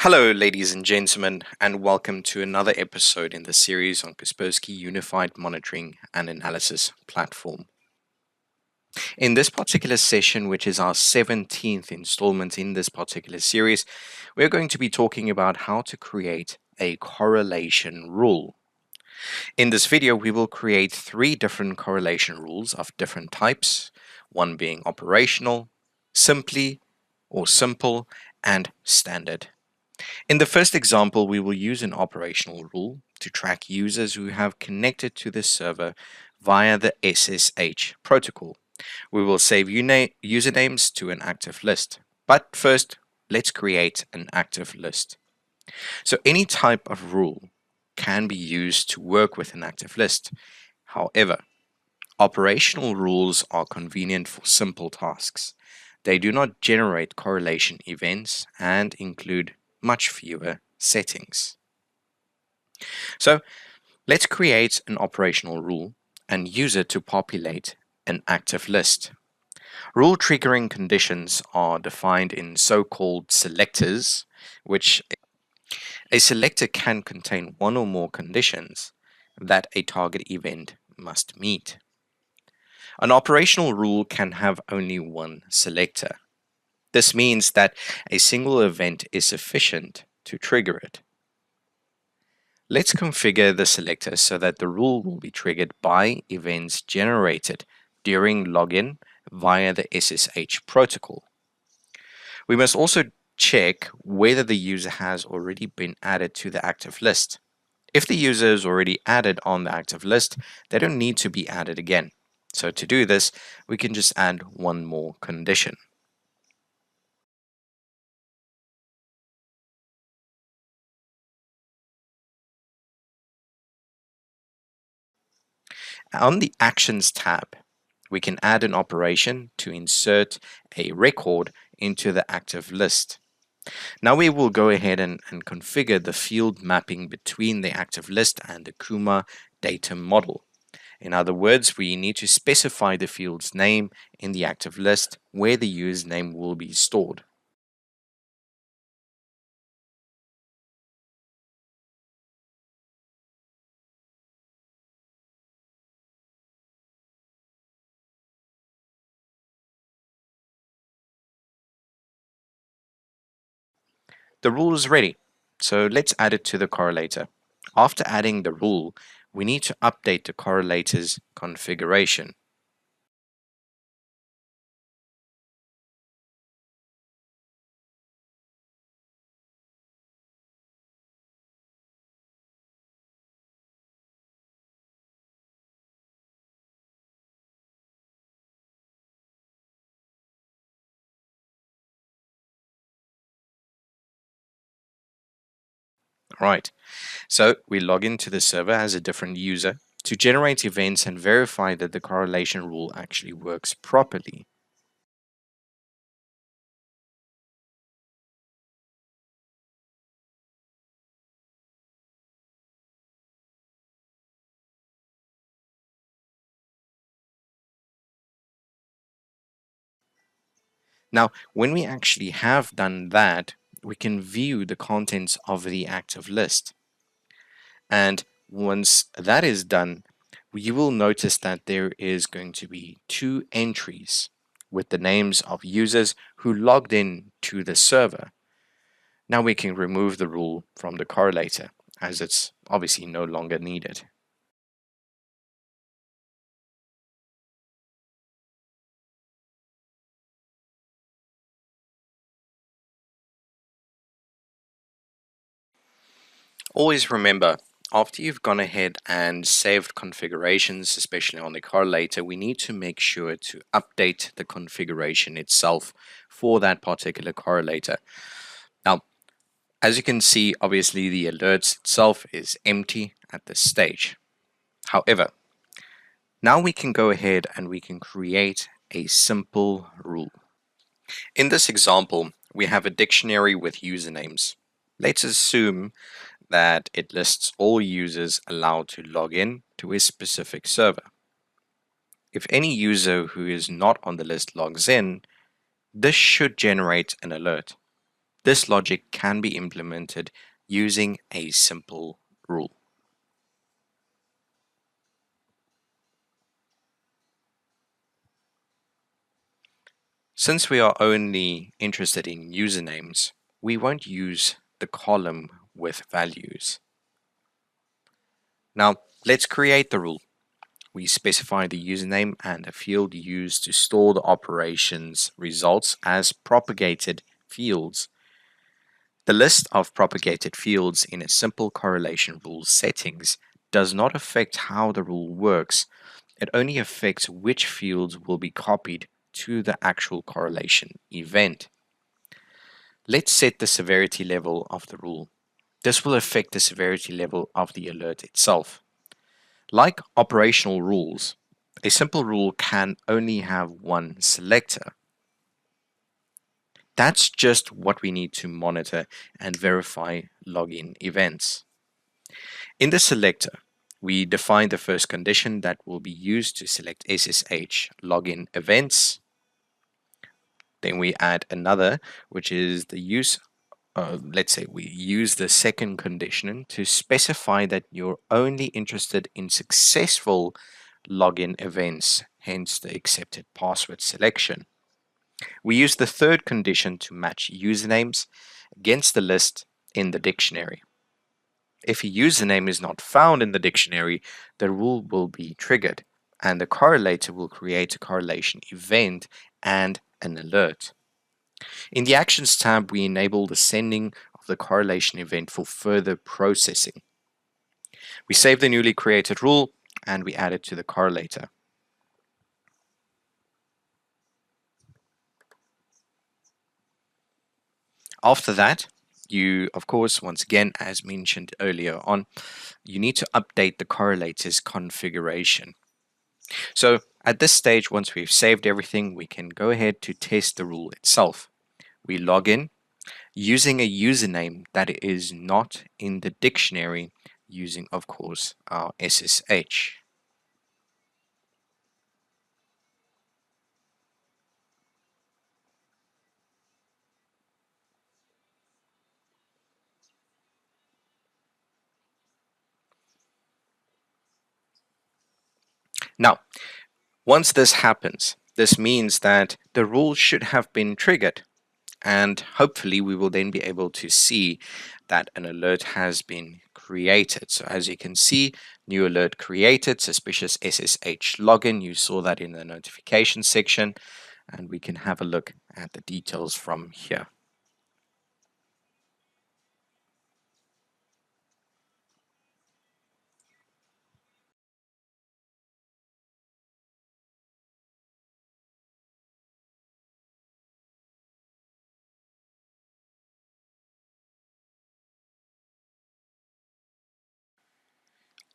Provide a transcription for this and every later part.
Hello, ladies and gentlemen, and welcome to another episode in the series on Kaspersky Unified Monitoring and Analysis Platform. In this particular session, which is our 17th installment in this particular series, we're going to be talking about how to create a correlation rule. In this video, we will create 3 different correlation rules of different types, one being operational, simply or simple, and standard. In the first example, we will use an operational rule to track users who have connected to the server via the SSH protocol. We will save usernames to an active list. But first, let's create an active list. So any type of rule can be used to work with an active list. However, operational rules are convenient for simple tasks. They do not generate correlation events and include much fewer settings. So let's create an operational rule and use it to populate an active list. Rule triggering conditions are defined in so-called selectors, which a selector can contain one or more conditions that a target event must meet. An operational rule can have only one selector. This means that a single event is sufficient to trigger it. Let's configure the selector so that the rule will be triggered by events generated during login via the SSH protocol. We must also check whether the user has already been added to the active list. If the user is already added on the active list, they don't need to be added again. So to do this, we can just add one more condition. On the Actions tab, we can add an operation to insert a record into the active list. Now we will go ahead and configure the field mapping between the active list and the Kuma data model. In other words, we need to specify the field's name in the active list where the username will be stored. The rule is ready, so let's add it to the correlator. After adding the rule, we need to update the correlator's configuration. Right, so we log into the server as a different user to generate events and verify that the correlation rule actually works properly. Now, when we actually have done that, we can view the contents of the active list. And once that is done, you will notice that there is going to be 2 entries with the names of users who logged in to the server. Now we can remove the rule from the correlator as it's obviously no longer needed. Always remember, after you've gone ahead and saved configurations, especially on the correlator, we need to make sure to update the configuration itself for that particular correlator. Now, as you can see, obviously the alerts itself is empty at this stage. However, now we can go ahead and we can create a simple rule. In this example, we have a dictionary with usernames. Let's assume that it lists all users allowed to log in to a specific server. If any user who is not on the list logs in, this should generate an alert. This logic can be implemented using a simple rule. Since we are only interested in usernames, we won't use the column with values. Now, let's create the rule. We specify the username and a field used to store the operation's results as propagated fields. The list of propagated fields in a simple correlation rule settings does not affect how the rule works. It only affects which fields will be copied to the actual correlation event. Let's set the severity level of the rule. This will affect the severity level of the alert itself. Like operational rules, a simple rule can only have one selector. That's just what we need to monitor and verify login events. In the selector, we define the first condition that will be used to select SSH login events. Then we add another, which is the use let's say we use the second condition to specify that you're only interested in successful login events, hence the accepted password selection. We use the third condition to match usernames against the list in the dictionary. If a username is not found in the dictionary, the rule will be triggered, and the correlator will create a correlation event and an alert. In the Actions tab, we enable the sending of the correlation event for further processing. We save the newly created rule and we add it to the correlator. After that, you, of course, once again, as mentioned earlier on, you need to update the correlator's configuration. So at this stage, once we've saved everything, we can go ahead to test the rule itself. We log in using a username that is not in the dictionary, using, of course, our SSH. Now, once this happens, this means that the rule should have been triggered, and hopefully we will then be able to see that an alert has been created. So as you can see, new alert created, suspicious SSH login. You saw that in the notification section, and we can have a look at the details from here.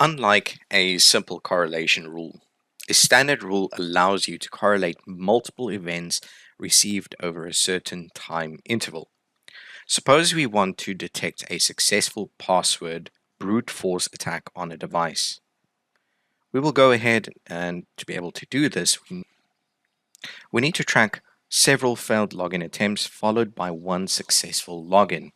Unlike a simple correlation rule, a standard rule allows you to correlate multiple events received over a certain time interval. Suppose we want to detect a successful password brute force attack on a device. We will go ahead, and to be able to do this, we need to track several failed login attempts followed by one successful login.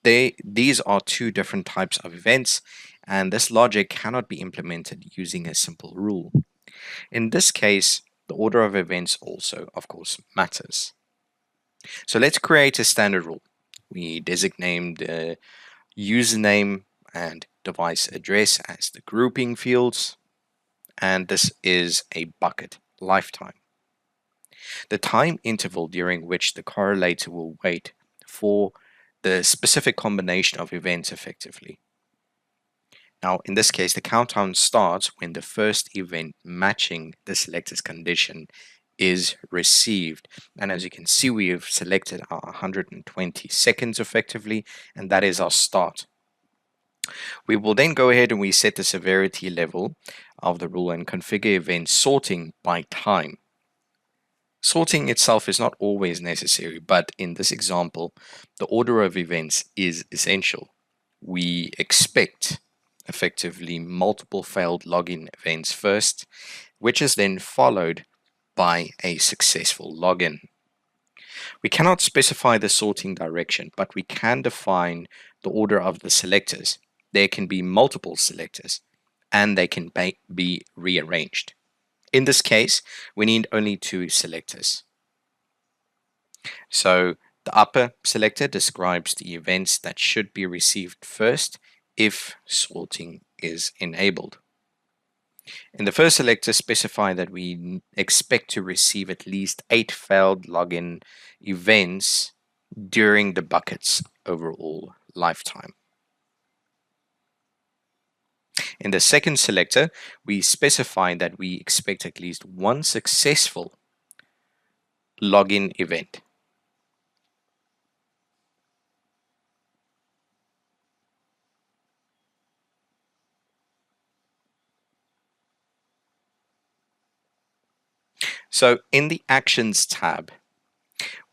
These are two different types of events, and this logic cannot be implemented using a simple rule. In this case, the order of events also, of course, matters. So let's create a standard rule. We designate the username and device address as the grouping fields, and this is a bucket lifetime. The time interval during which the correlator will wait for the specific combination of events effectively. Now, in this case, the countdown starts when the first event matching the selector's condition is received. And as you can see, we have selected our 120 seconds effectively, and that is our start. We will then go ahead and we set the severity level of the rule and configure event sorting by time. Sorting itself is not always necessary, but in this example, the order of events is essential. We expect effectively multiple failed login events first, which is then followed by a successful login. We cannot specify the sorting direction, but we can define the order of the selectors. There can be multiple selectors, and they can be rearranged. In this case, we need only two selectors. So the upper selector describes the events that should be received first if sorting is enabled. In the first selector, specify that we expect to receive at least 8 failed login events during the bucket's overall lifetime. In the second selector, we specify that we expect at least one successful login event. So in the Actions tab,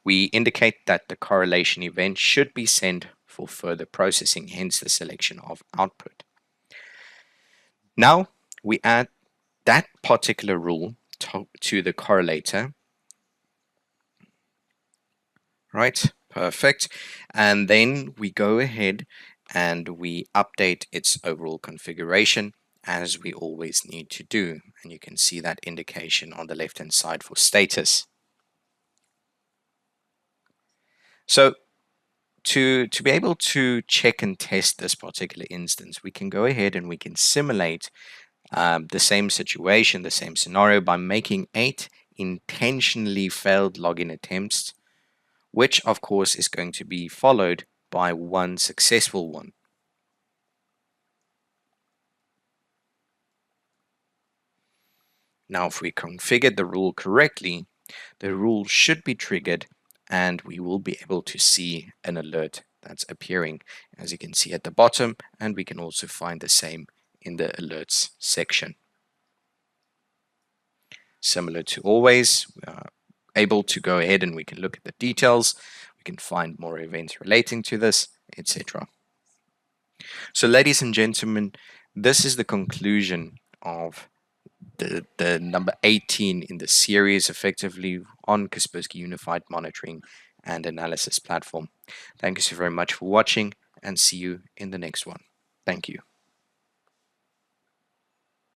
we indicate that the correlation event should be sent for further processing, hence the selection of output. Now we add that particular rule to the correlator. Right, perfect. And then we go ahead and we update its overall configuration as we always need to do. And you can see that indication on the left hand side for status. So to be able to check and test this particular instance, we can go ahead and we can simulate the same situation, the same scenario by making 8 intentionally failed login attempts, which of course is going to be followed by one successful one. Now, if we configure the rule correctly, the rule should be triggered and we will be able to see an alert that's appearing, as you can see at the bottom, and we can also find the same in the alerts section. Similar to always, we are able to go ahead and we can look at the details, we can find more events relating to this, etc. So ladies and gentlemen, this is the conclusion of the number 18 in the series, effectively on Kaspersky Unified Monitoring and Analysis Platform. Thank you so very much for watching, and see you in the next one. Thank you.